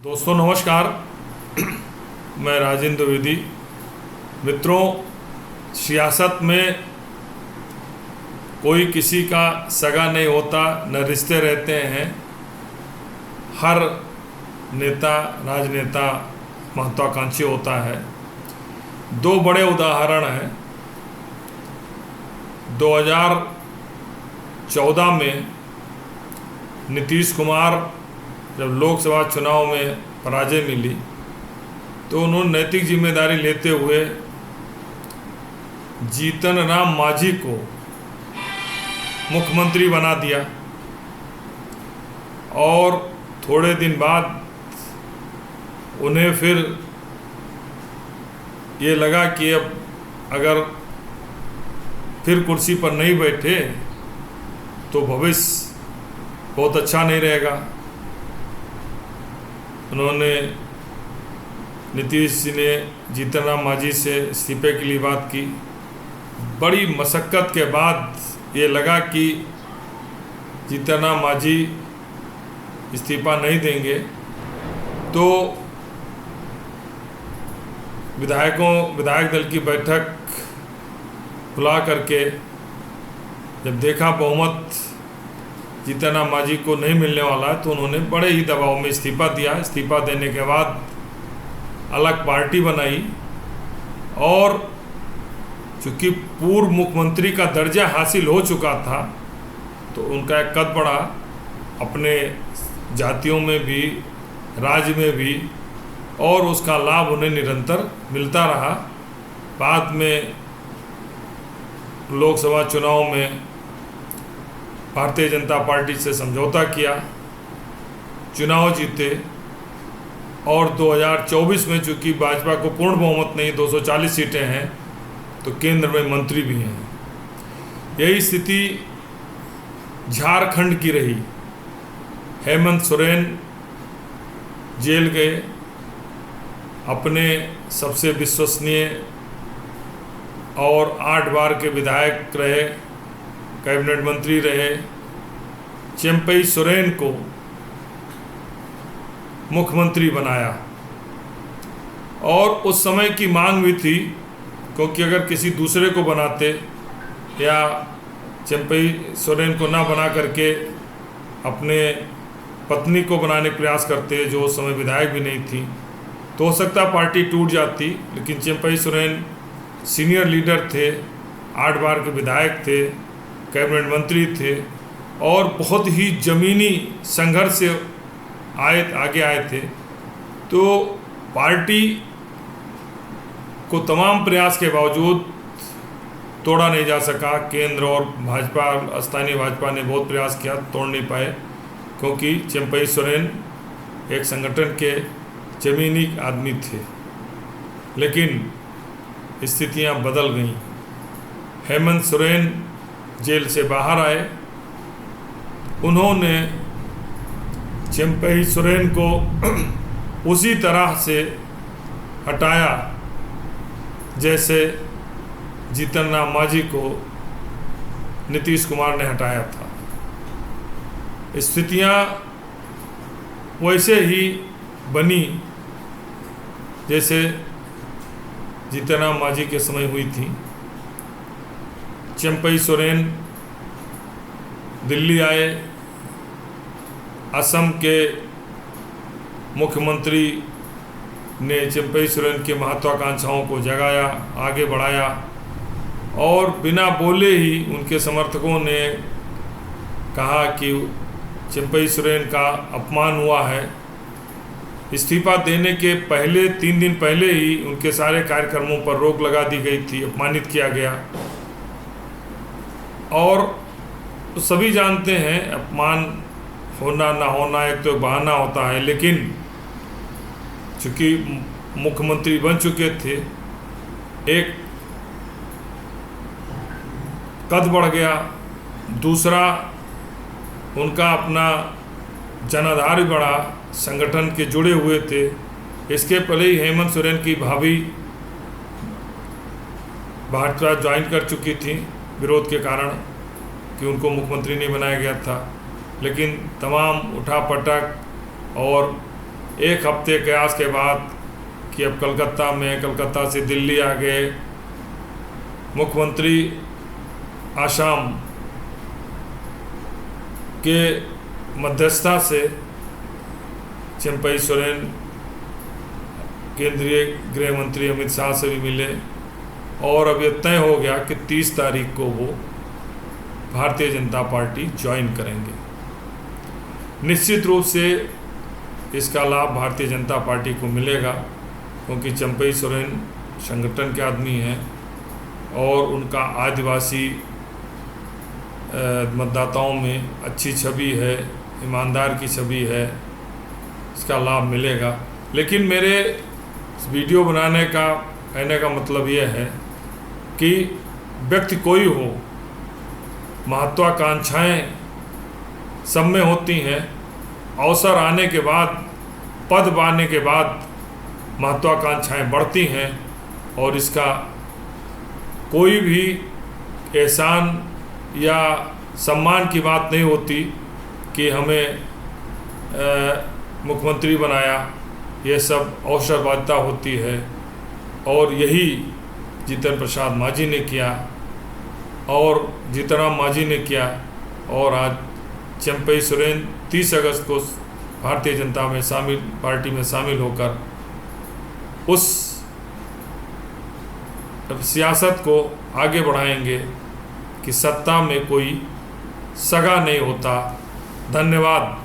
दोस्तों नमस्कार। मैं राजेंद्र द्विवेदी। मित्रों, सियासत में कोई किसी का सगा नहीं होता, न रिश्ते रहते हैं। हर नेता राजनेता महत्वाकांक्षी होता है। दो बड़े उदाहरण हैं। 2014 में नीतीश कुमार जब लोकसभा चुनाव में पराजय मिली तो उन्होंने नैतिक जिम्मेदारी लेते हुए जीतन राम मांझी को मुख्यमंत्री बना दिया और थोड़े दिन बाद उन्हें फिर ये लगा कि अब अगर फिर कुर्सी पर नहीं बैठे तो भविष्य बहुत अच्छा नहीं रहेगा। उन्होंने नीतीश जी ने जीतन राम मांझी से इस्तीफे के लिए बात की। बड़ी मशक्क़त के बाद ये लगा कि जीतन राम मांझी इस्तीफा नहीं देंगे तो विधायक दल की बैठक बुला करके जब देखा बहुमत जीतन राम मांझी को नहीं मिलने वाला है तो उन्होंने बड़े ही दबाव में इस्तीफा दिया। इस्तीफा देने के बाद अलग पार्टी बनाई और चूँकि पूर्व मुख्यमंत्री का दर्जा हासिल हो चुका था तो उनका एक कद बढ़ा, अपने जातियों में भी राज्य में भी, और उसका लाभ उन्हें निरंतर मिलता रहा। बाद में लोकसभा चुनाव में भारतीय जनता पार्टी से समझौता किया, चुनाव जीते और 2024 में चूँकि भाजपा को पूर्ण बहुमत नहीं, 240 सीटें हैं तो केंद्र में मंत्री भी हैं। यही स्थिति झारखंड की रही। हेमंत सोरेन जेल गए, अपने सबसे विश्वसनीय और 8 बार के विधायक रहे, कैबिनेट मंत्री रहे चिंपई सोरेन को मुख्यमंत्री बनाया। और उस समय की मांग भी थी, क्योंकि अगर किसी दूसरे को बनाते या चिंपई सोरेन को ना बना करके अपने पत्नी को बनाने का प्रयास करते, जो उस समय विधायक भी नहीं थी, तो हो सकता पार्टी टूट जाती। लेकिन चिंपई सोरेन सीनियर लीडर थे, 8 बार के विधायक थे, कैबिनेट मंत्री थे और बहुत ही ज़मीनी संघर्ष से आगे आए थे। तो पार्टी को तमाम प्रयास के बावजूद तोड़ा नहीं जा सका। केंद्र और भाजपा, स्थानीय भाजपा ने बहुत प्रयास किया, तोड़ नहीं पाए, क्योंकि चिंपई सोरेन एक संगठन के ज़मीनी आदमी थे। लेकिन स्थितियां बदल गईं। हेमंत सोरेन जेल से बाहर आए, उन्होंने चिंपई सोरेन को उसी तरह से हटाया जैसे जीतन राम मांझी को नीतीश कुमार ने हटाया था। स्थितियां वैसे ही बनी जैसे जीतन राम मांझी के समय हुई थी। चिंपई सोरेन दिल्ली आए, असम के मुख्यमंत्री ने चिंपई सोरेन की महत्वाकांक्षाओं को जगाया, आगे बढ़ाया और बिना बोले ही उनके समर्थकों ने कहा कि चिंपई सोरेन का अपमान हुआ है। इस्तीफा देने के पहले 3 दिन पहले ही उनके सारे कार्यक्रमों पर रोक लगा दी गई थी, अपमानित किया गया। और तो सभी जानते हैं अपमान होना ना होना एक तो बहाना होता है, लेकिन चूँकि मुख्यमंत्री बन चुके थे, एक कद बढ़ गया, दूसरा उनका अपना जनाधार भी बढ़ा, संगठन के जुड़े हुए थे। इसके पहले ही हेमंत सोरेन की भाभी भाजपा ज्वाइन कर चुकी थी विरोध के कारण कि उनको मुख्यमंत्री नहीं बनाया गया था। लेकिन तमाम उठापटक और एक हफ्ते कयास के बाद कि अब कलकत्ता में, कलकत्ता से दिल्ली आ गए, मुख्यमंत्री आसाम के मध्यस्थता से चिंपई सोरेन केंद्रीय गृह मंत्री अमित शाह से भी मिले और अब यह तय हो गया कि 30 तारीख को वो भारतीय जनता पार्टी ज्वाइन करेंगे। निश्चित रूप से इसका लाभ भारतीय जनता पार्टी को मिलेगा, क्योंकि चिंपई सोरेन संगठन के आदमी हैं और उनका आदिवासी मतदाताओं में अच्छी छवि है, ईमानदार की छवि है, इसका लाभ मिलेगा। लेकिन मेरे वीडियो बनाने का कहने का मतलब यह है कि व्यक्ति कोई हो, महत्वाकांक्षाएं सब में होती हैं। अवसर आने के बाद, पद पाने के बाद महत्वाकांक्षाएं बढ़ती हैं और इसका कोई भी एहसान या सम्मान की बात नहीं होती कि हमें मुख्यमंत्री बनाया। यह सब अवसरवादिता होती है और यही जितन प्रसाद मांझी ने किया और जीतनराम मांझी ने किया। और आज चिंपई सोरेन 30 अगस्त को भारतीय जनता में पार्टी में शामिल होकर उस सियासत को आगे बढ़ाएंगे कि सत्ता में कोई सगा नहीं होता। धन्यवाद।